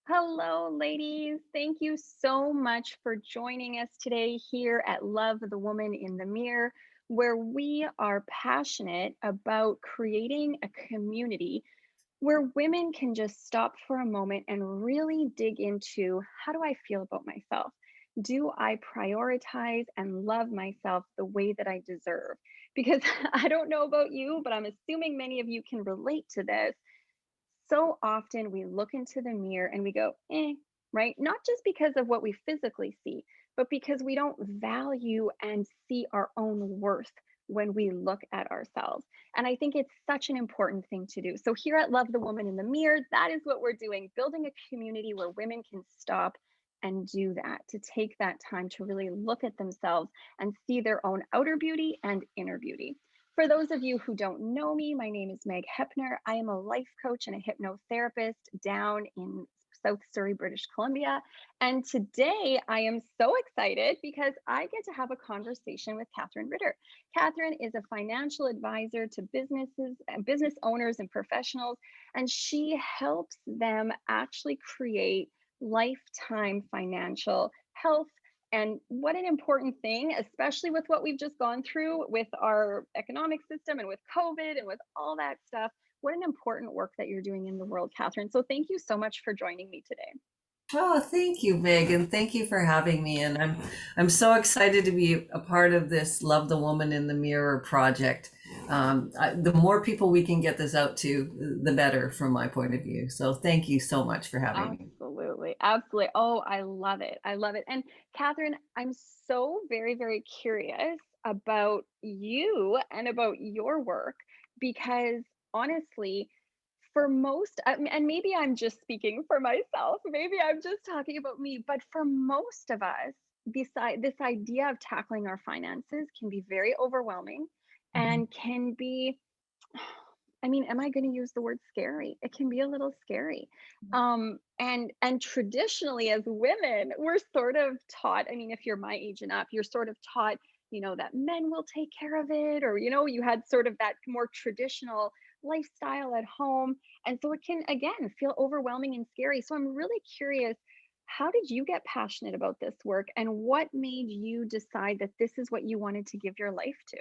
Hello, ladies. Thank you so much for joining us today here at Love the Woman in the Mirror, where we are passionate about creating a community where women can just stop for a moment and really dig into how do I feel about myself? Do I prioritize and love myself the way that I deserve? Because I don't know about you, but I'm assuming many of you can relate to this. So often we look into the mirror and we go, right? Not just because of what we physically see, but because we don't value and see our own worth when we look at ourselves. And I think it's such an important thing to do. So, here at Love the Woman in the Mirror, that is what we're doing, building a community where women can stop and do that, to take that time to really look at themselves and see their own outer beauty and inner beauty. For those of you who don't know me, my name is Meg Hepner. I am a life coach and a hypnotherapist down in South Surrey, British Columbia. And today I am so excited because I get to have a conversation with Catherine Ritter. Catherine is a financial advisor to businesses and business owners and professionals, and she helps them actually create lifetime financial health. And what an important thing, especially with what we've just gone through with our economic system and with COVID and with all that stuff. What an important work that you're doing in the world, Catherine. So thank you so much for joining me today. Oh, thank you, Megan. Thank you for having me. And I'm so excited to be a part of this Love the Woman in the Mirror project. The more people we can get this out to, the better from my point of view. So thank you so much for having me. Absolutely. Absolutely. Oh, I love it. I love it. And Catherine, I'm so very, very curious about you and about your work because honestly, for most, and maybe I'm just speaking for myself, maybe I'm just talking about me, but for most of us, this idea of tackling our finances can be very overwhelming Mhm. and can be, I mean, am I going to use the word scary? It can be a little scary. And traditionally as women, we're sort of taught, I mean, if you're my age and up, you're sort of taught, that men will take care of it, or, you had sort of that more traditional lifestyle at home. And so it can, again, feel overwhelming and scary. So I'm really curious, how did you get passionate about this work, and what made you decide that this is what you wanted to give your life to?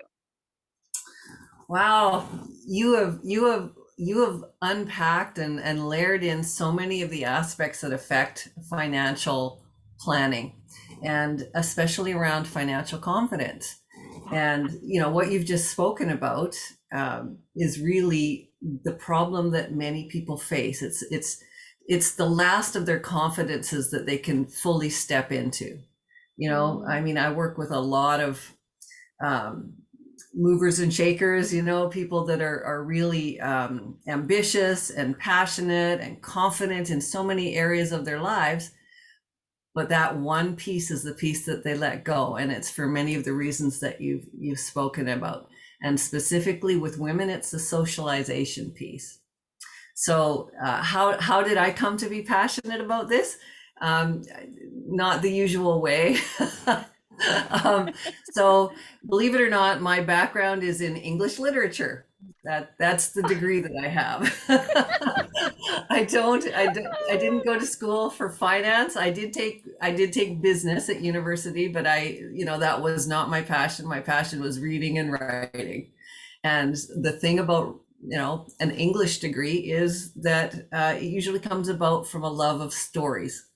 Wow, you have unpacked and layered in so many of the aspects that affect financial planning, and especially around financial confidence. And what you've just spoken about is really the problem that many people face. It's the last of their confidences that they can fully step into. I Mm, mean, I work with a lot of um, movers and shakers, people that are really ambitious and passionate and confident in so many areas of their lives. But that one piece is the piece that they let go. And it's for many of the reasons that you've spoken about. And specifically with women, it's the socialization piece. So how did I come to be passionate about this? Um, Not the usual way. um, so believe it or not, my background is in English literature. That's the degree that I have. I didn't go to school for finance. I did take business at university, but that was not my passion. My passion was reading and writing. And the thing about an English degree is that it usually comes about from a love of stories.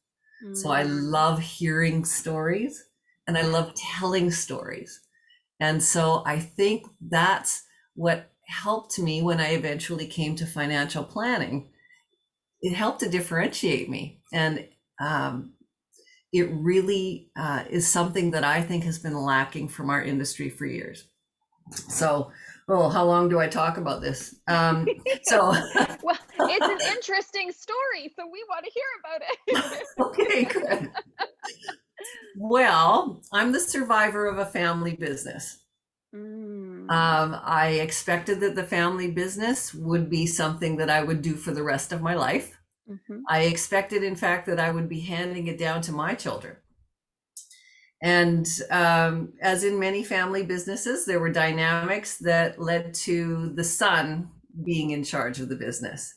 So I mm, love hearing stories and I love telling stories. And so I think that's what helped me when I eventually came to financial planning. It helped to differentiate me. And it really is something that I think has been lacking from our industry for years. So, oh, how long do I talk about this? So, well, it's an interesting story, so we want to hear about it. okay, good. Well, I'm the survivor of a family business. Mm, I expected that the family business would be something that I would do for the rest of my life. mhm, I expected, in fact, that I would be handing it down to my children. And as in many family businesses, there were dynamics that led to the son being in charge of the business.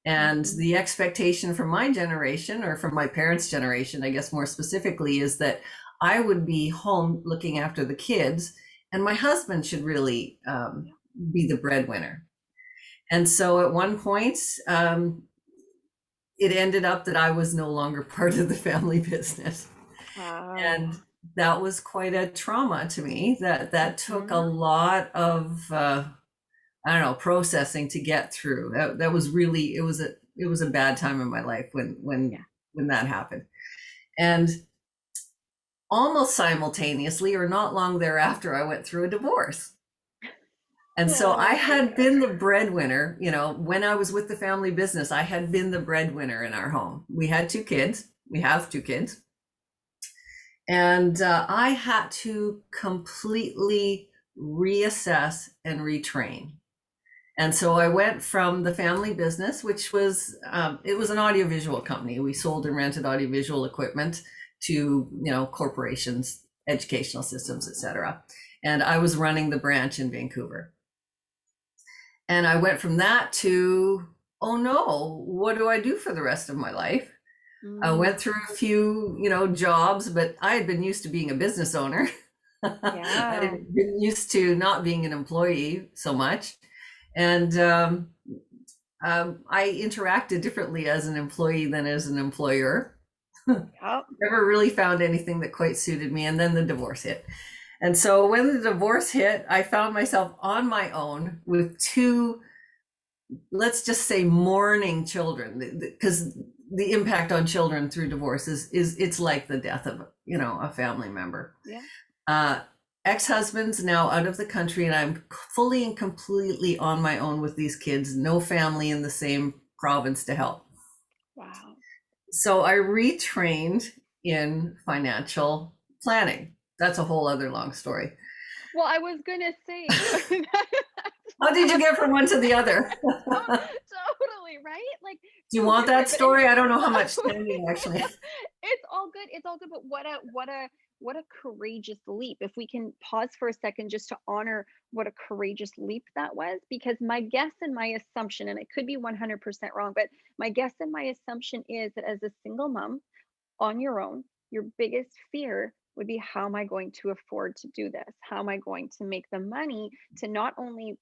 And Mhm. the expectation from my generation, or from my parents' generation, I guess more specifically, is that I would be home looking after the kids, and my husband should really Yeah. be the breadwinner. And so at one point, it ended up that I was no longer part of the family business. Wow. And that was quite a trauma to me. That took a Mhm. lot of I don't know, processing to get through. That was really, it was a bad time in my life Yeah. when that happened. And almost simultaneously, or not long thereafter, I went through a divorce. And so I Oh had dear. been the breadwinner, when I was with the family business, I had been the breadwinner in our home. We had two kids. We have two kids. And I had to completely reassess and retrain. And so I went from the family business, which was it was an audiovisual company. We sold and rented audiovisual equipment to corporations, educational systems, etc. And I was running the branch in Vancouver. And I went from that to, oh no, what do I do for the rest of my life? I Mm. went through a few, jobs, but I had been used to being a business owner. I Yeah. had been used to not being an employee so much. And I interacted differently as an employee than as an employer. Yep. Never really found anything that quite suited me. And then the divorce hit. And so when the divorce hit, I found myself on my own with two, let's just say, mourning children, because the impact on children through divorce is it's like the death of a family member. Yeah. uh Ex-husband's now out of the country, and I'm fully and completely on my own with these kids, no family in the same province to help. Wow. So I retrained in financial planning. That's a whole other long story. Well, I was gonna say that's How did you fast. get from one to the other? Totally, right? Like Do you so want that different, but and story? I don't know how much no, time you actually. it's all good. It's all good. But what a courageous leap. If we can pause for a second just to honor what a courageous leap that was, because my guess and my assumption, and it could be 100% wrong, but my guess and my assumption is that as a single mom on your own, your biggest fear would be, how am I going to afford to do this? How am I going to make the money to not only,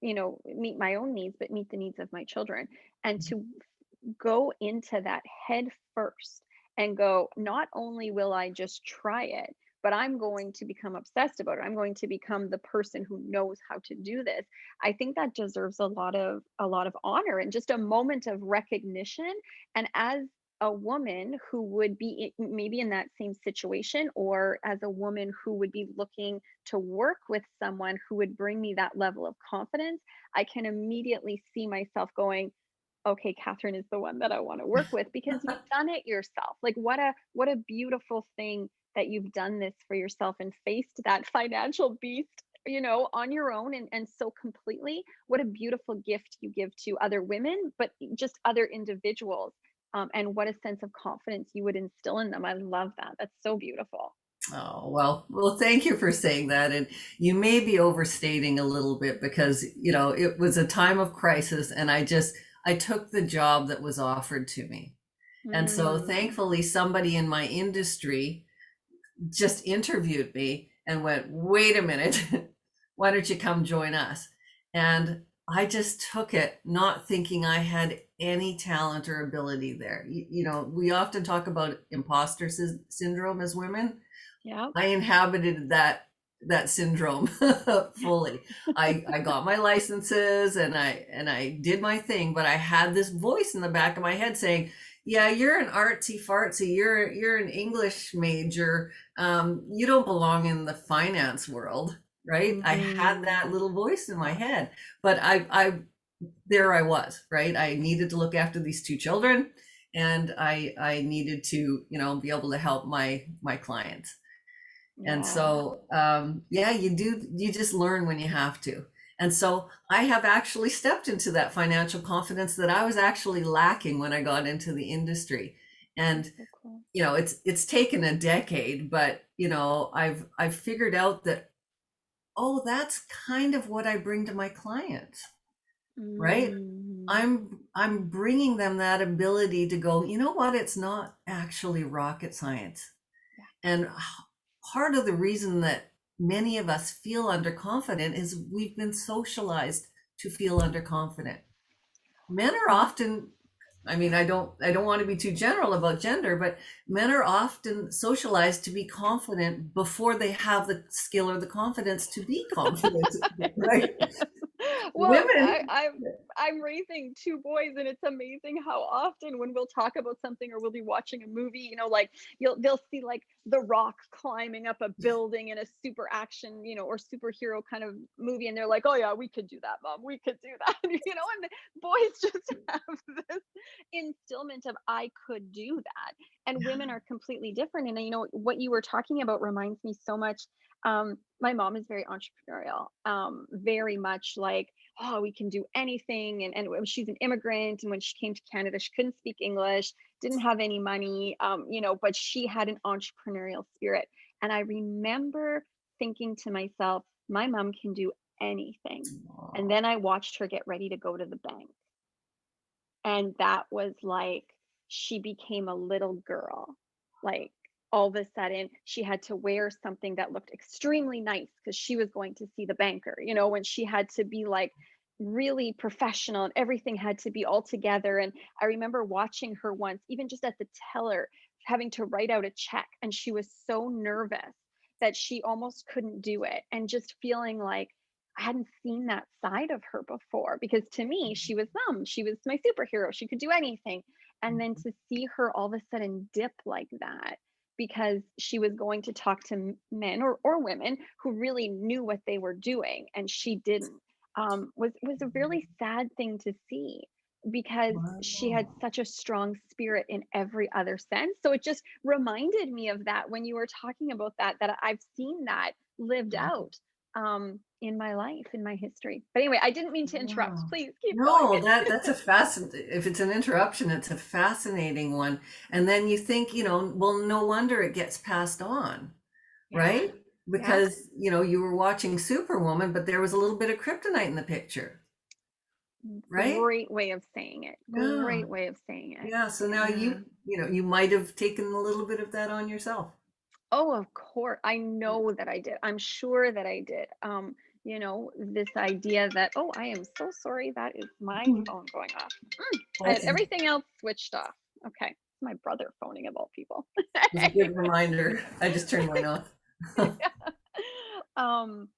meet my own needs, but meet the needs of my children? And to go into that head first and go, not only will I just try it, but I'm going to become obsessed about it. I'm going to become the person who knows how to do this. I think that deserves a lot of honor and just a moment of recognition. And as a woman who would be maybe in that same situation, or as a woman who would be looking to work with someone who would bring me that level of confidence, I can immediately see myself going, okay, Catherine is the one that I want to work with, because you've done it yourself. Like what a beautiful thing that you've done this for yourself and faced that financial beast, on your own, and so completely. What a beautiful gift you give to other women, but just other individuals. And what a sense of confidence you would instill in them. I love that. That's so beautiful. Oh, well, thank you for saying that. And you may be overstating a little bit, because, it was a time of crisis, and I took the job that was offered to me. And so Mm, thankfully somebody in my industry just interviewed me and went, "Wait a minute, why don't you come join us?" And I just took it, not thinking I had any talent or ability there. We often talk about imposter syndrome as women. yeah. I inhabited that syndrome fully. I got my licenses, and I did my thing, but I had this voice in the back of my head saying, "Yeah, you're an artsy fartsy. You're an English major. You don't belong in the finance world." Right? I had Mm, that little voice in my head, but I there I was, right? I needed to look after these two children, and I needed to, be able to help my clients. And yeah. so, yeah, you just learn when you have to. And so I have actually stepped into that financial confidence that I was actually lacking when I got into the industry. That's And, so cool. it's taken a decade, but, I've figured out that, oh, that's kind of what I bring to my clients, right? I'm bringing them that ability to go, you know what, it's not actually rocket science. Yeah. And part of the reason that many of us feel underconfident is we've been socialized to feel underconfident. Men are often, I mean, I don't want to be too general about gender, but men are often socialized to be confident before they have the skill or the confidence to be confident, right? Well, Women, I'm raising two boys, and it's amazing how often when we'll talk about something or we'll be watching a movie, like they'll see like The Rock climbing up a building in a super action, or superhero kind of movie, and they're like, "Oh yeah, we could do that, mom. We could do that," and the boys just have this instillment of I could do that, and women are completely different. And what you were talking about reminds me so much. My mom is very entrepreneurial, very much like, oh, we can do anything. And she's an immigrant. And when she came to Canada, she couldn't speak English, didn't have any money, but she had an entrepreneurial spirit. And I remember thinking to myself, my mom can do anything. And then I watched her get ready to go to the bank. And that was like, she became a little girl. Like, all of a sudden, she had to wear something that looked extremely nice because she was going to see the banker, when she had to be like really professional and everything had to be all together. And I remember watching her once, even just at the teller, having to write out a check. And she was so nervous that she almost couldn't do it. And just feeling like, I hadn't seen that side of her before, because to me, she was mom. She was my superhero. She could do anything. And then to see her all of a sudden dip like that because she was going to talk to men or women who really knew what they were doing and she didn't, was a really sad thing to see, because she had wow. such a strong spirit in every other sense. So it just reminded me of that when you were talking about that I've seen that lived out in my life, in my history. But anyway, I didn't mean to interrupt. Wow. Please keep going. No, that's a fascinating, if it's an interruption, it's a fascinating one. And then you think, well, no wonder it gets passed on, Yeah. right? Yeah. Because, you were watching Superwoman, but there was a little bit of kryptonite in the picture, right? Great way of saying it. Yeah. Great way of saying it. Yeah. So now Yeah. you might have taken a little bit of that on yourself. Oh, of course. I know that I did. I'm sure that I did. This idea that, oh, I am so sorry. That is my phone going off. I had Okay. everything else switched off. Okay. It's my brother phoning of all people. It was a good reminder. I just turned mine off. um,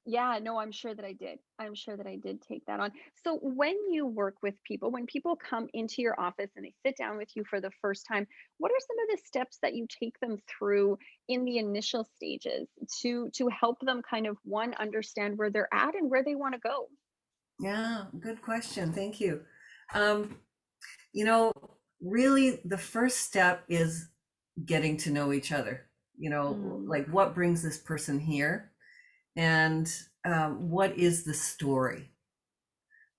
yeah, no, I'm sure that I did. I'm sure that I did take that on. So when you work with people, when people come into your office and they sit down with you for the first time, what are some of the steps that you take them through in the initial stages to help them kind of one understand where they're at and where they want to go? Yeah, good question. Thank you. Um, you know, really the first step is getting to know each other. Mm, Like what brings this person here and what is the story,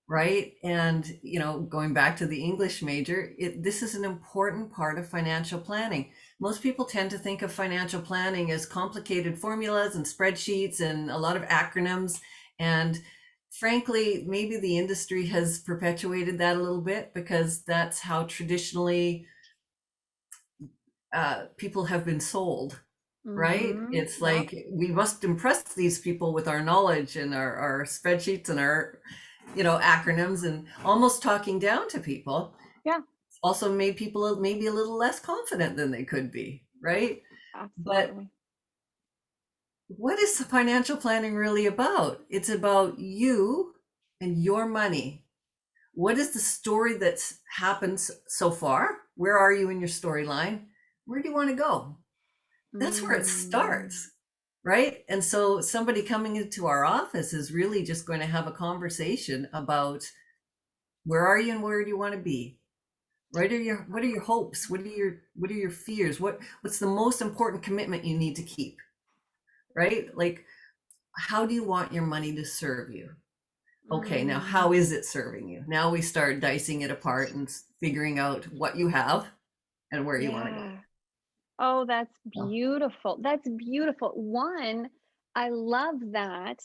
right? And, going back to the English major, this is an important part of financial planning. Most people tend to think of financial planning as complicated formulas and spreadsheets and a lot of acronyms. And frankly, maybe the industry has perpetuated that a little bit because that's how traditionally people have been sold, right? mm-hmm. It's Yep. like we must impress these people with our knowledge and our spreadsheets and our, acronyms, and almost talking down to people Yeah, also made people maybe a little less confident than they could be, right? But absolutely. what is financial planning really about? It's about you and your money. What is the story that's happened so far? Where are you in your storyline? Where do you want to go? That's where it Mm, starts, right? And so somebody coming into our office is really just going to have a conversation about where are you and where do you want to be? What are your hopes? What are your fears? What's the most important commitment you need to keep, right? Like how do you want your money to serve you? Okay, now mm. how is it serving you? Now we start dicing it apart and figuring out what you have and where you want to go. Yeah. Oh, that's So, beautiful. That's beautiful. One, I love that.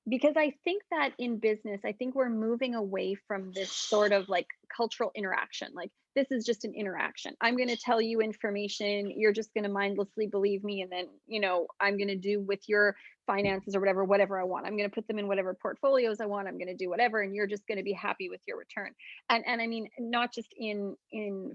because I think that in business, I think we're moving away from this sort of like cultural interaction. Like, this is just an interaction. I'm going to tell you information. You're just going to mindlessly believe me. And then, I'm going to do with your finances or whatever I want. I'm going to put them in whatever portfolios I want. I'm going to do whatever. And you're just going to be happy with your return. And I mean, not just in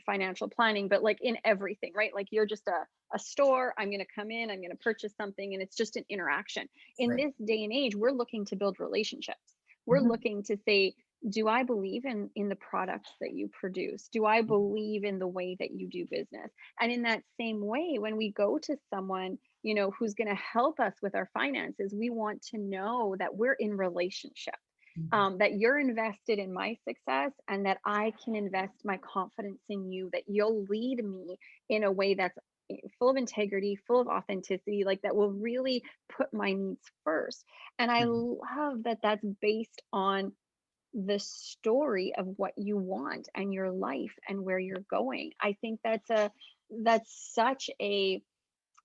financial planning, but like in everything, right? Like, you're just a store. I'm going to come in, I'm going to purchase something, and it's just an interaction. In Right. this day and age, we're looking to build relationships. We're Mhm. looking to say, do I believe in the products that you produce? Do I believe in the way that you do business? And in that same way, when we go to someone, who's going to help us with our finances, we want to know that we're in relationship, Mhm. that you're invested in my success, and that I can invest my confidence in you, that you'll lead me in a way that's full of integrity, full of authenticity, like that will really put my needs first. And I Mhm. love that that's based on the story of what you want and your life and where you're going. I think that's such a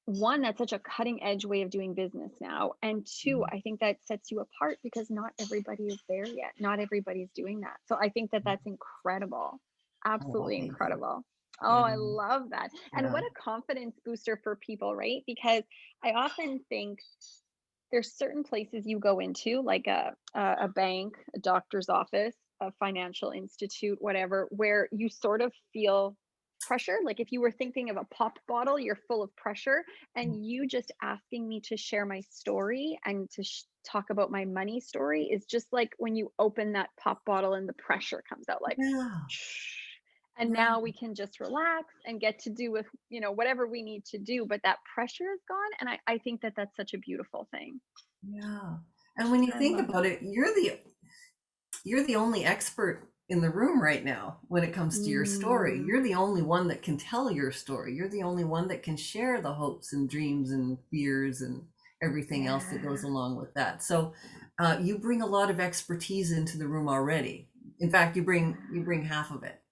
one, that's such a cutting edge way of doing business now. And two, Mhm. I think that sets you apart because not everybody is there yet. Not everybody's doing that. So I think that that's incredible. Oh, Absolutely thank you. incredible. Oh, Yeah. I love that. And Yeah. what a confidence booster for people, right? Because I often think there's certain places you go into, like a bank, a doctor's office, a financial institute, whatever, where you sort of feel pressure. Like, if you were thinking of a pop bottle, you're full of pressure, and you just asking me to share my story and to talk about my money story is just like when you open that pop bottle and the pressure comes out, like, Yeah. and Yeah. now we can just relax and get to do with whatever we need to do, but that pressure is gone. And I think that that's such a beautiful thing. Yeah. And when you I think love about it, you're the only expert in the room right now when it comes to your story. mm, You're the only one that can tell your story. You're the only one that can share the hopes and dreams and fears and everything else that goes yeah, along with that. So you bring a lot of expertise into the room already. In fact, you bring half of it,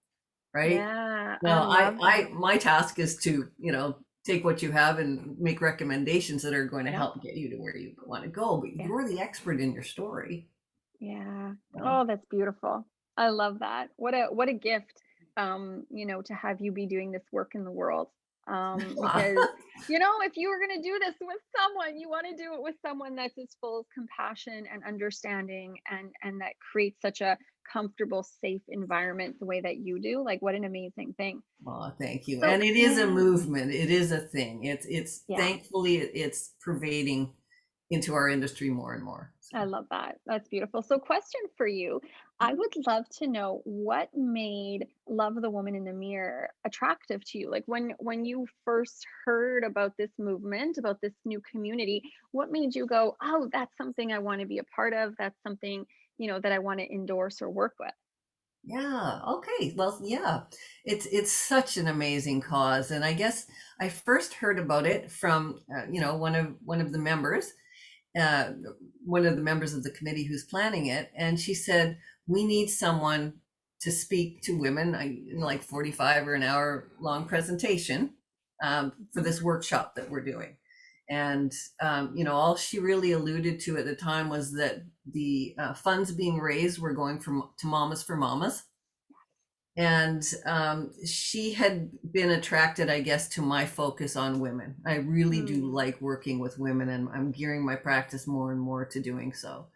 right? yeah, I Now, I, love I, that. my task is to, take what you have and make recommendations that are going to Yep. help get you to where you want to go. But Yeah. you're the expert in your story. Yeah. So, Oh, that's beautiful. I love that. What a gift, to have you be doing this work in the world. Because, if you were going to do this with someone, you want to do it with someone that's as full of compassion and understanding, and that creates such a comfortable, safe environment the way that you do. Like, what an amazing thing. oh, thank you. So, And it is a yeah. movement. It is a thing. It's Yeah. thankfully it's pervading into our industry more and more. I love that. That's beautiful. So, question for you. I would love to know what made Love the Woman in the Mirror attractive to you. Like, when you first heard about this movement, about this new community, what made you go, "Oh, that's something I want to be a part of. That's something, that I want to endorse or work with." Yeah. Okay. Well, yeah. It's such an amazing cause, and I guess I first heard about it from one of the members, uh, one of the members of the committee who's planning it, and she said we need someone to speak to women, like 45 or an hour long presentation for Mhm. this workshop that we're doing. And all she really alluded to at the time was that the funds being raised were going from to Mamas for Mamas, and she had been attracted, I guess, to my focus on women. I really do Mm. like working with women, and I'm gearing my practice more and more to doing so.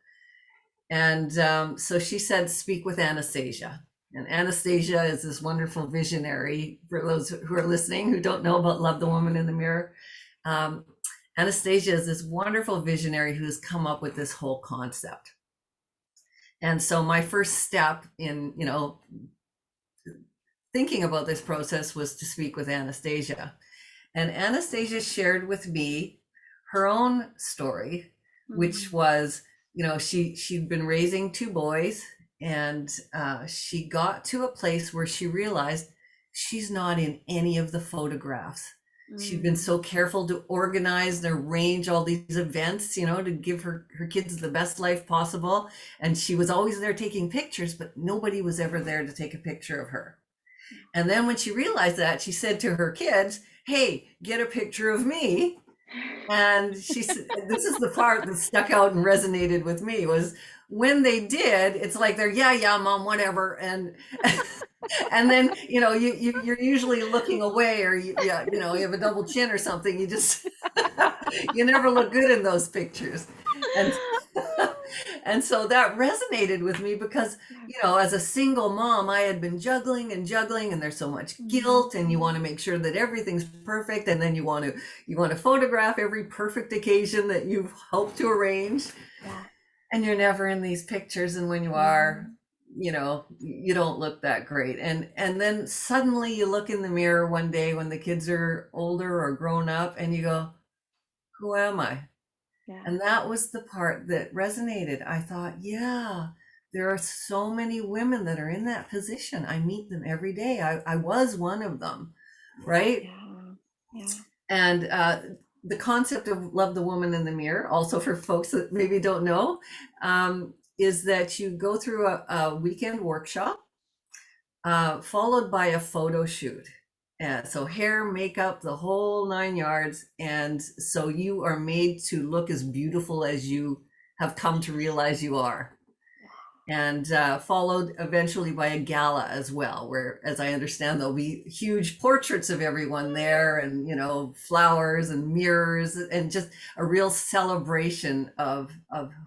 And so she said, speak with Anastasia. And Anastasia is this wonderful visionary. For those who are listening who don't know about Love the Woman in the Mirror, um, Anastasia is this wonderful visionary who's come up with this whole concept. And so my first step in, thinking about this process was to speak with Anastasia. And Anastasia shared with me her own story, which Mm. was, she'd been raising two boys, and she got to a place where she realized she's not in any of the photographs. She'd been Mm. so careful to organize and arrange all these events, to give her kids the best life possible. And she was always there taking pictures, but nobody was ever there to take a picture of her. And then when she realized that, she said to her kids, hey, get a picture of me. And she said, this is the part that stuck out and resonated with me was when they did, it's like they're, yeah, yeah, mom, whatever. And then, you're usually looking away or yeah, you have a double chin or something. You just, you never look good in those pictures. And, and so that resonated with me because, Yeah. as a single mom, I had been juggling and juggling, and there's so much guilt, and you want to Mhm. make sure that everything's perfect, and then you want to photograph every perfect occasion that you've hoped to arrange, Yeah. and you're never in these pictures, and when you are, Mhm. you don't look that great. And then suddenly you look in the mirror one day when the kids are older or grown up, and you go, who am I? Yeah. And that was the part that resonated. I thought, yeah, there are so many women that are in that position. I meet them every day. I was one of them, right? Yeah. Yeah. And the concept of love the woman in the mirror, also for folks that maybe don't know, is that you go through a weekend workshop followed by a photo shoot. So hair, makeup, the whole 9 yards. And so you are made to look as beautiful as you have come to realize you are. And followed eventually by a gala as well, where, as I understand, there'll be huge portraits of everyone there, and flowers and mirrors, and just a real celebration of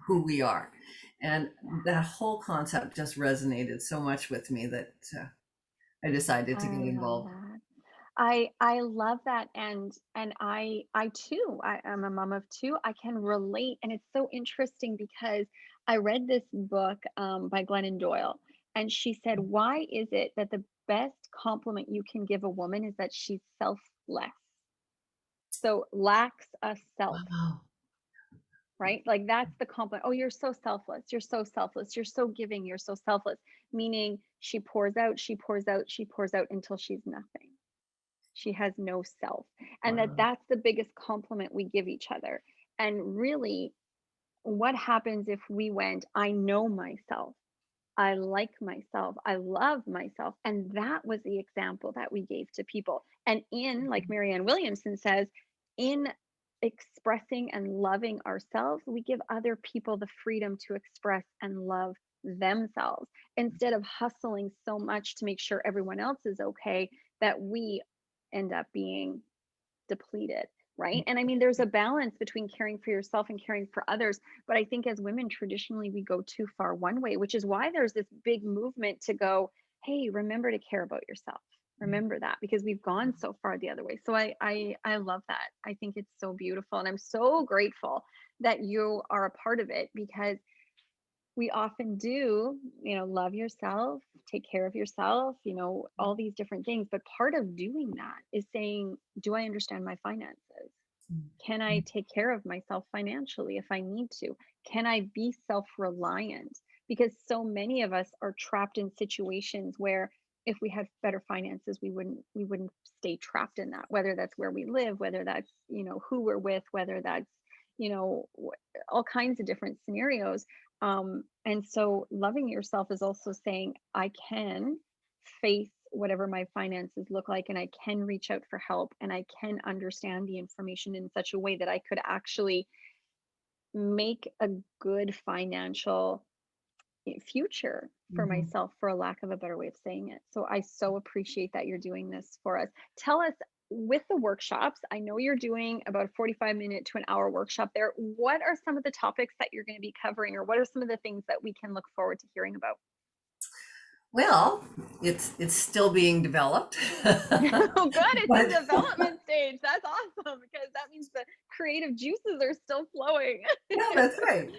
who we are. And that whole concept just resonated so much with me that I decided to I get love involved. that. I love that, and I too, I am a mom of two. I can relate, and it's so interesting because I read this book by Glennon Doyle, and she said, "Why is it that the best compliment you can give a woman is that she's selfless? So lacks a self." Wow. Right? Like that's the compliment. Oh, you're so selfless. You're so selfless. You're so giving. You're so selfless. Meaning she pours out, she pours out, she pours out until she's nothing. She has no self. And Wow. that's the biggest compliment we give each other. And really, what happens if we went, I know myself. I like myself. I love myself. And that was the example that we gave to people. And like Marianne Williamson says, in expressing and loving ourselves, we give other people the freedom to express and love themselves instead of hustling so much to make sure everyone else is okay that we end up being depleted, right? And I mean, there's a balance between caring for yourself and caring for others. But I think as women, traditionally, we go too far one way, which is why there's this big movement to go, hey, remember to care about yourself. Remember that because we've gone so far the other way. So I love that. I think it's so beautiful. And I'm so grateful that you are a part of it because we often do, love yourself, take care of yourself, all these different things. But part of doing that is saying, do I understand my finances? Can I take care of myself financially if I need to? Can I be self reliant? Because so many of us are trapped in situations where if we had better finances we wouldn't stay trapped in that, whether that's where we live, whether that's who we're with, whether that's all kinds of different scenarios. And so loving yourself is also saying, I can face whatever my finances look like, and I can reach out for help, and I can understand the information in such a way that I could actually make a good financial future for Mhm. myself, for a lack of a better way of saying it. So I so appreciate that you're doing this for us. Tell us, with the workshops, I know you're doing about a 45-minute to an hour workshop there. What are some of the topics that you're going to be covering, or what are some of the things that we can look forward to hearing about? Well, it's still being developed. Oh, good. It's in But development stage. That's awesome because that means the creative juices are still flowing. yeah, that's right.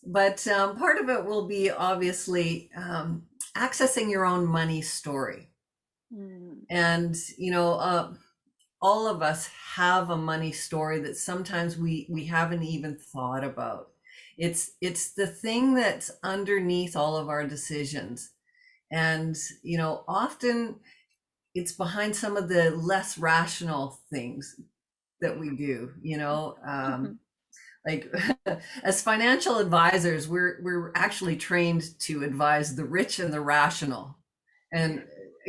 But part of it will be obviously accessing your own money story. Mm, And, all of us have a money story that sometimes we haven't even thought about. It's the thing that's underneath all of our decisions. And, often it's behind some of the less rational things that we do, mhm. like as financial advisors, we're actually trained to advise the rich and the rational. And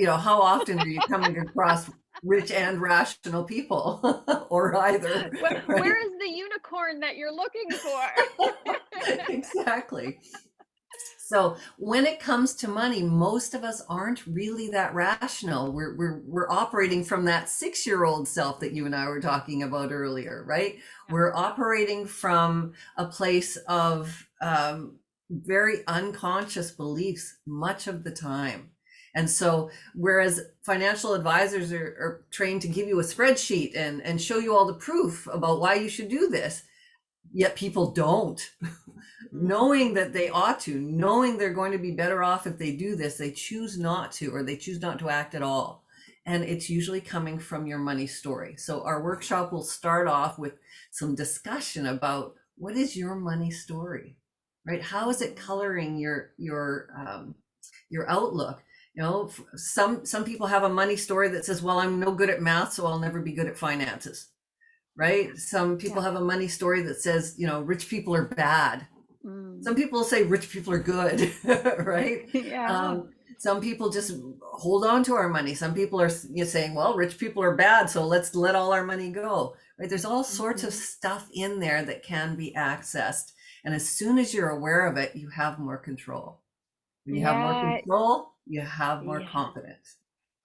how often are you coming across rich and rational people, or either, right? Where is the unicorn that you're looking for? Exactly. So when it comes to money, most of us aren't really that rational. We're operating from that 6-year-old self that you and I were talking about earlier, right? Yeah. We're operating from a place of very unconscious beliefs much of the time. And so, whereas financial advisors are trained to give you a spreadsheet and show you all the proof about why you should do this, yet people don't. Knowing that they ought to, knowing they're going to be better off if they do this, they choose not to, or they choose not to act at all. And it's usually coming from your money story. So our workshop will start off with some discussion about what is your money story, right? How is it coloring your outlook? You know, some people have a money story that says, well, I'm no good at math, so I'll never be good at finances, right? Some people Yeah. have a money story that says, you know, rich people are bad. Some Mm. people say rich people are good, right? Yeah. Some people just hold on to our money. Some people are saying, well, rich people are bad, so let's let all our money go, right? There's all sorts of Mhm. stuff in there that can be accessed. And as soon as you're aware of it, you have more control. When you have more Yeah. control, you have more Yeah. confidence.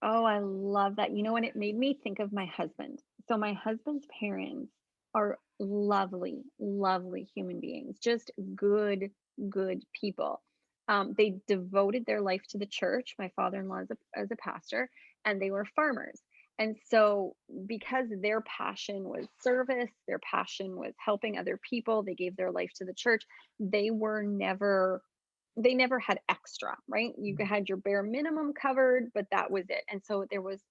Oh, I love that. You know what? It made me think of my husband. So my husband's parents are lovely, lovely human beings, just good, good people. They devoted their life to the church. My father-in-law is a pastor, and they were farmers. And so, because their passion was service, their passion was helping other people, they gave their life to the church. They were never they never had extra, right? You had your bare minimum covered, but that was it. And so there was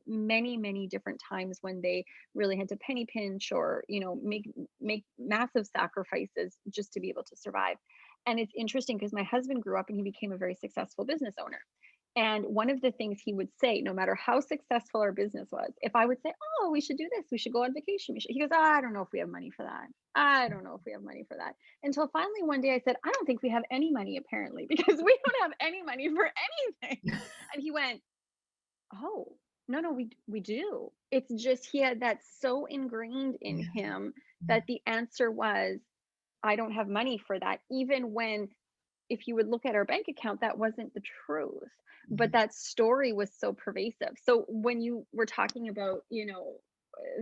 many, many different times when they really had to penny pinch or, make massive sacrifices just to be able to survive. And it's interesting because my husband grew up and he became a very successful business owner. And one of the things he would say, no matter how successful our business was, if I would say, "Oh, we should do this, we should go on vacation," he goes, "I don't know if we have money for that. I don't know if we have money for that." Until finally one day I said, "I don't think we have any money apparently because we don't have any money for anything." And he went, "Oh, no, no, we do." It's just he had that so ingrained in Yeah. him that the answer was, "I don't have money for that," even when if you would look at our bank account, that wasn't the truth. But that story was so pervasive. So when you were talking about,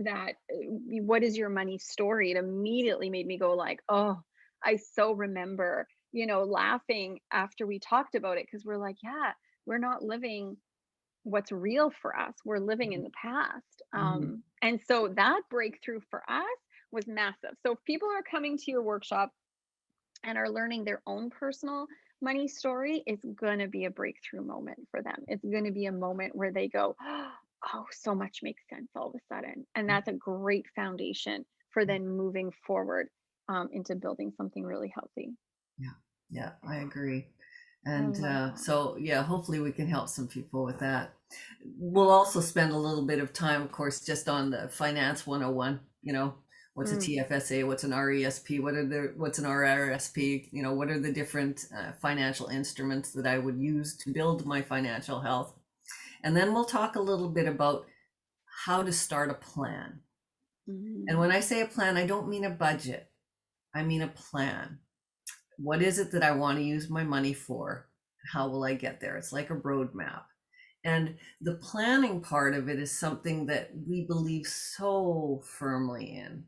that what is your money story, it immediately made me go like, oh, I so remember, laughing after we talked about it because we're like, yeah, we're not living what's real for us. We're living in the past. Mhm. And so that breakthrough for us was massive. So if people are coming to your workshop and are learning their own personal money story, it's going to be a breakthrough moment for them. It's going to be a moment where they go, oh, so much makes sense all of a sudden. And that's a great foundation for then moving forward into building something really healthy. Yeah, yeah, I Yeah, agree. I And love that. so, yeah, hopefully we can help some people with that. We'll Yeah. also spend a little bit of time, of course, just on the finance 101, what's a Mm, TFSA, what's an RESP, what's an RRSP, what are the different financial instruments that I would use to build my financial health. And then we'll talk a little bit about how to start a plan. And when I mm, say a plan, I don't mean a budget. I mean a plan. What is it that I want to use my money for? How will I get there? It's like a roadmap. And the planning part of it is something that we believe so firmly in.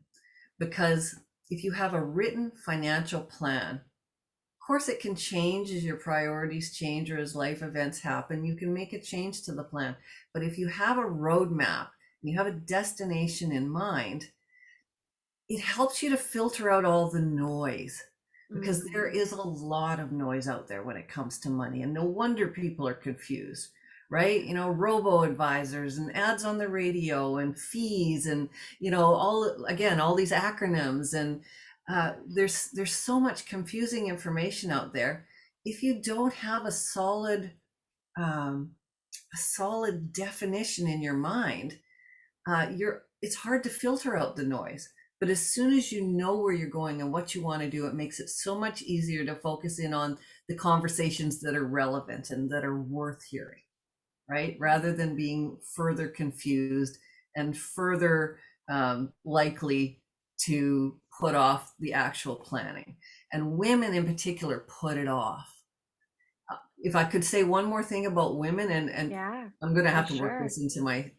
Because if you have a written financial plan, of course, it can change as your priorities change or as life events happen. You can make a change to the plan. But if you have a roadmap, you have a destination in mind, it helps you to filter out all the noise because there mm. is a lot of noise out there when it comes to money, and no wonder people are confused, right? Robo advisors and ads on the radio and fees and all these acronyms, and there's so much confusing information out there. If you don't have um, a solid definition in your mind, it's hard to filter out the noise. But as soon as you know where you're going and what you want to do, it makes it so much easier to focus in on the conversations that are relevant and that are worth hearing. right? Rather than being further confused and further likely to put off the actual planning. And women in particular put it off. If I could say one more thing about women, and Yeah, I'm going to for have to work sure. this into my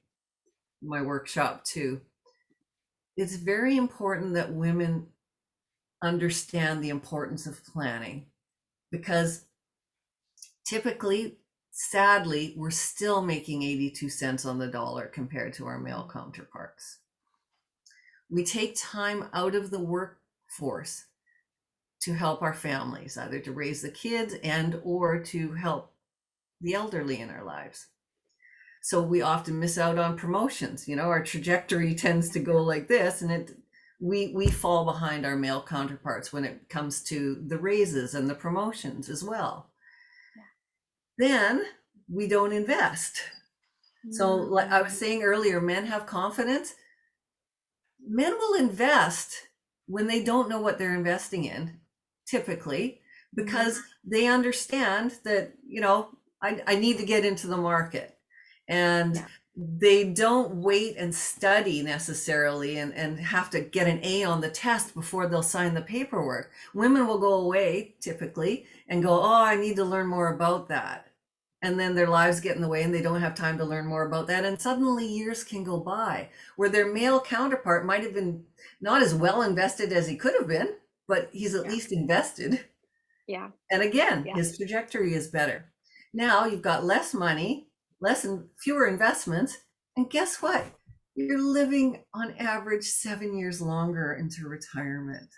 workshop too. It's very important that women understand the importance of planning, because typically, sadly, we're still making 82 cents on the dollar compared to our male counterparts. We take time out of the workforce to help our families, either to raise the kids and or to help the elderly in our lives. So we often miss out on promotions. You know, our trajectory tends to go like this, and we fall behind our male counterparts when it comes to the raises and the promotions as well. Then we don't invest. So, like I was Mm, saying earlier, men have confidence. Men will invest when they don't know what they're investing in, typically, mm, because they understand that, I need to get into the market. And yeah, they don't wait and study necessarily and have to get an A on the test before they'll sign the paperwork. Women will go away typically and go, oh, I need to learn more about that. And then their lives get in the way and they don't have time to learn more about that. And suddenly years can go by where their male counterpart might have been not as well invested as he could have been, but he's at yeah, least invested. yeah, And again, yeah. his trajectory is better. Now you've got less money, less and fewer investments. And guess what? You're living on average 7 years longer into retirement,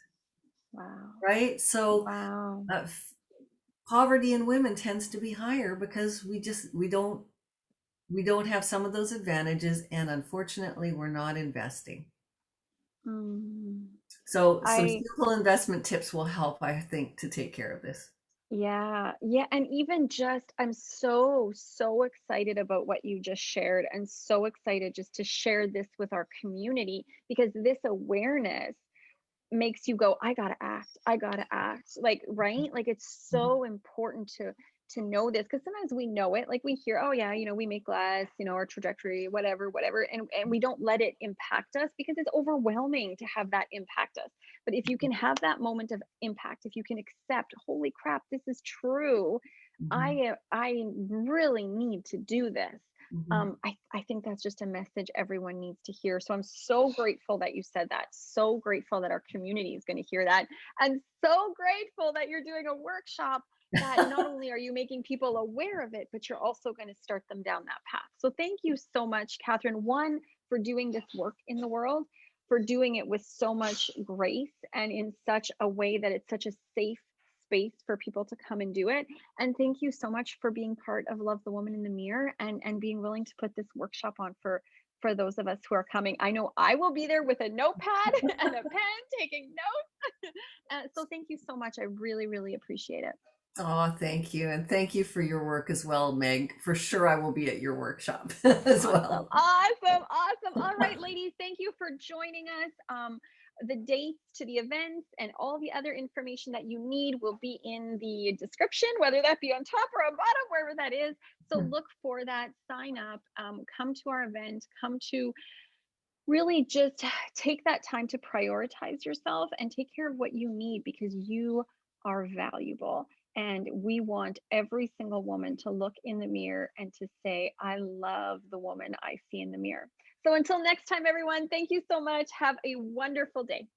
Wow. right? So Wow. uh, poverty in women tends to be higher because we don't have some of those advantages, and unfortunately we're not investing. Mm. So some I simple investment tips will help, I think, to take care of this. Yeah, yeah, and even just I'm so, so excited about what you just shared and so excited just to share this with our community because this awareness makes you go, "I gotta act, I gotta act." Like, right? Like, it's Mhm. so important to know this because sometimes we know it, like, we hear, "Oh, yeah, we make less, our trajectory, whatever, whatever," and we don't let it impact us because it's overwhelming to have that impact us. But if you can have that moment of impact, if you can accept, "Holy crap, this is true. Mhm. I really need to do this." Mhm. I think that's just a message everyone needs to hear. So I'm so grateful that you said that. So grateful that our community is going to hear that. And so grateful that you're doing a workshop that not only are you making people aware of it, but you're also going to start them down that path. So thank you so much, Catherine. One, for doing this work in the world, for doing it with so much grace and in such a way that it's such a safe space for people to come and do it. And thank you so much for being part of Love the Woman in the Mirror and being willing to put this workshop on for those of us who are coming. I know I will be there with a notepad and a pen taking notes. So thank you so much. I really, really appreciate it. Oh, thank you. And thank you for your work as well, Meg. For sure, I will be at your workshop as Awesome. well. Awesome. Awesome. All right, ladies, thank you for joining us. The dates to the events and all the other information that you need will be in the description, whether that be on top or on bottom, wherever that is. So look for that, sign up, come to our event, come to really just take that time to prioritize yourself and take care of what you need because you are valuable. And we want every single woman to look in the mirror and to say, I love the woman I see in the mirror. So until next time, everyone, thank you so much. Have a wonderful day.